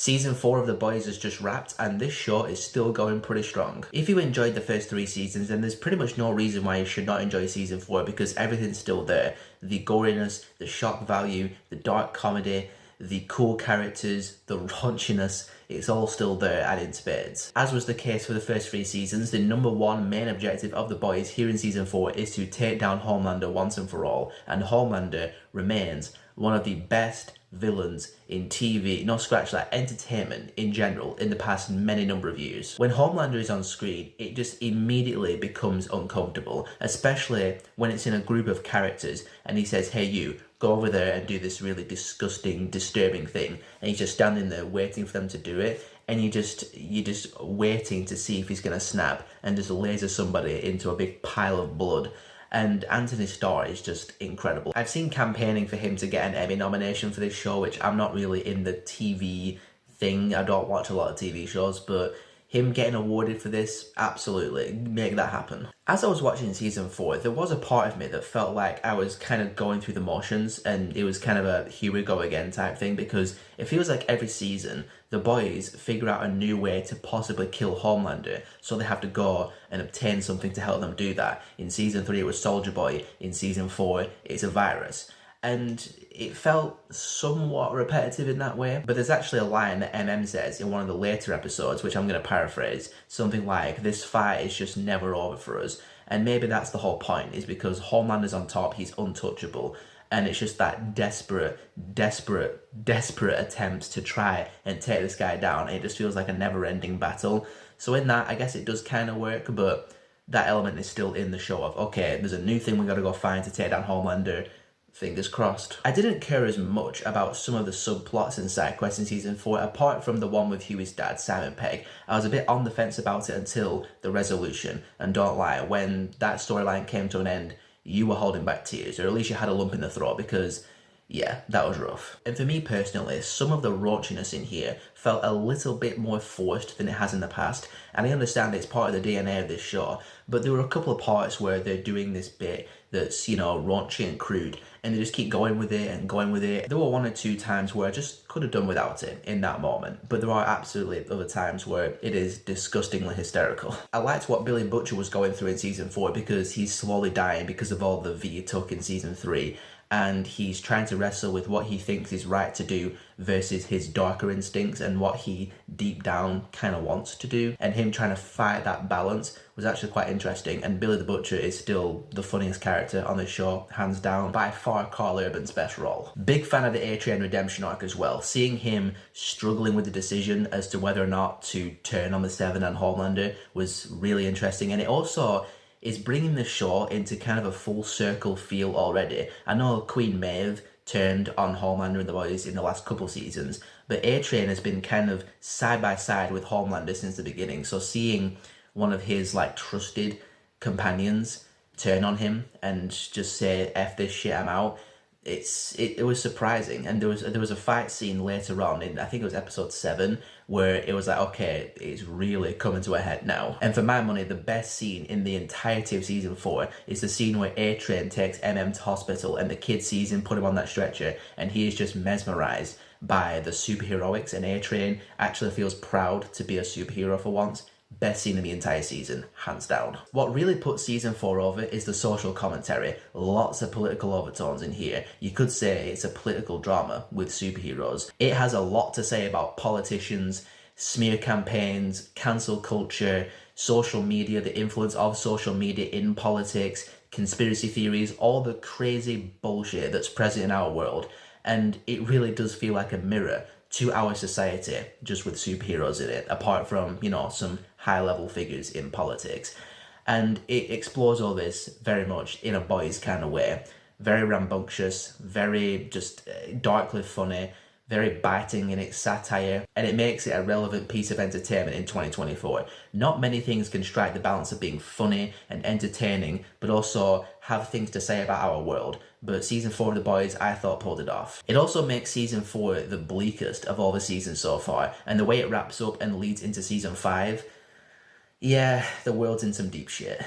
Season 4 of The Boys has just wrapped, and this show is still going pretty strong. If you enjoyed the first 3 seasons, then there's pretty much no reason why you should not enjoy Season 4, because everything's still there. The goriness, the shock value, the dark comedy, the cool characters, the raunchiness, it's all still there and in spades. As was the case for the first 3 seasons, the #1 main objective of The Boys here in Season 4 is to take down Homelander once and for all, and Homelander remains one of the best villains in TV, no scratch that, entertainment in general in the past many number of years. When Homelander is on screen, it just immediately becomes uncomfortable, especially when it's in a group of characters and he says, hey you, go over there and do this really disgusting, disturbing thing, and he's just standing there waiting for them to do it, and you're just waiting to see if he's gonna snap and just laser somebody into a big pile of blood. And Anthony Starr is just incredible. I've seen campaigning for him to get an Emmy nomination for this show, which I'm not really in the TV thing. I don't watch a lot of TV shows, but him getting awarded for this, absolutely, make that happen. As I was watching Season 4, there was a part of me that felt like I was kind of going through the motions, and it was kind of a here we go again type thing, because it feels like every season, the boys figure out a new way to possibly kill Homelander, so they have to go and obtain something to help them do that. In Season 3 it was Soldier Boy, in Season 4 it's a virus. And it felt somewhat repetitive in that way, but there's actually a line that MM says in one of the later episodes, which I'm going to paraphrase, something like, this fight is just never over for us. And maybe that's the whole point, is because Homelander's on top, he's untouchable, and it's just that desperate attempts to try and take this guy down. It just feels like a never-ending battle. So in that, I guess it does kind of work, but that element is still in the show of, okay, there's a new thing we got to go find to take down Homelander. Fingers crossed. I didn't care as much about some of the subplots and side quests in Season 4, apart from the one with Huey's dad, Simon Pegg. I was a bit on the fence about it until the resolution, and don't lie, when that storyline came to an end, you were holding back tears, or at least you had a lump in the throat, because yeah, that was rough. And for me personally, some of the raunchiness in here felt a little bit more forced than it has in the past, and I understand it's part of the DNA of this show, but there were a couple of parts where they're doing this bit that's, you know, raunchy and crude, and they just keep going with it and going with it. There were 1 or 2 times where I just could have done without it in that moment, but there are absolutely other times where it is disgustingly hysterical. I liked what Billy Butcher was going through in Season 4, because he's slowly dying because of all the V he took in Season 3, and he's trying to wrestle with what he thinks is right to do versus his darker instincts and what he deep down kind of wants to do, and him trying to fight that balance was actually quite interesting. And Billy the Butcher is still the funniest character on the show, hands down, by far Carl Urban's best role. Big fan of the A-Train redemption arc as well. Seeing him struggling with the decision as to whether or not to turn on the Seven and Homelander was really interesting, and it also is bringing the show into kind of a full circle feel already. I know Queen Maeve turned on Homelander and the boys in the last couple seasons, but A-Train has been kind of side by side with Homelander since the beginning, so seeing one of his like trusted companions turn on him and just say, F this shit, I'm out, it was surprising. And there was a fight scene later on in, I think it was episode 7, where it was like, okay, it's really coming to a head now. And for my money, the best scene in the entirety of Season 4 is the scene where A-Train takes MM to hospital and the kid sees him put him on that stretcher, and he is just mesmerized by the superheroics, and A-Train actually feels proud to be a superhero for once. Best scene in the entire season, hands down. What really puts Season 4 over is the social commentary. Lots of political overtones in here. You could say it's a political drama with superheroes. It has a lot to say about politicians, smear campaigns, cancel culture, social media, the influence of social media in politics, conspiracy theories, all the crazy bullshit that's present in our world. And it really does feel like a mirror to our society, just with superheroes in it, apart from, you know, some high-level figures in politics. And it explores all this very much in a boys kind of way. Very rambunctious, very just darkly funny, very biting in its satire, and it makes it a relevant piece of entertainment in 2024. Not many things can strike the balance of being funny and entertaining, but also have things to say about our world. But Season 4 of The Boys, I thought, pulled it off. It also makes Season 4 the bleakest of all the seasons so far, and the way it wraps up and leads into Season 5, yeah, the world's in some deep shit.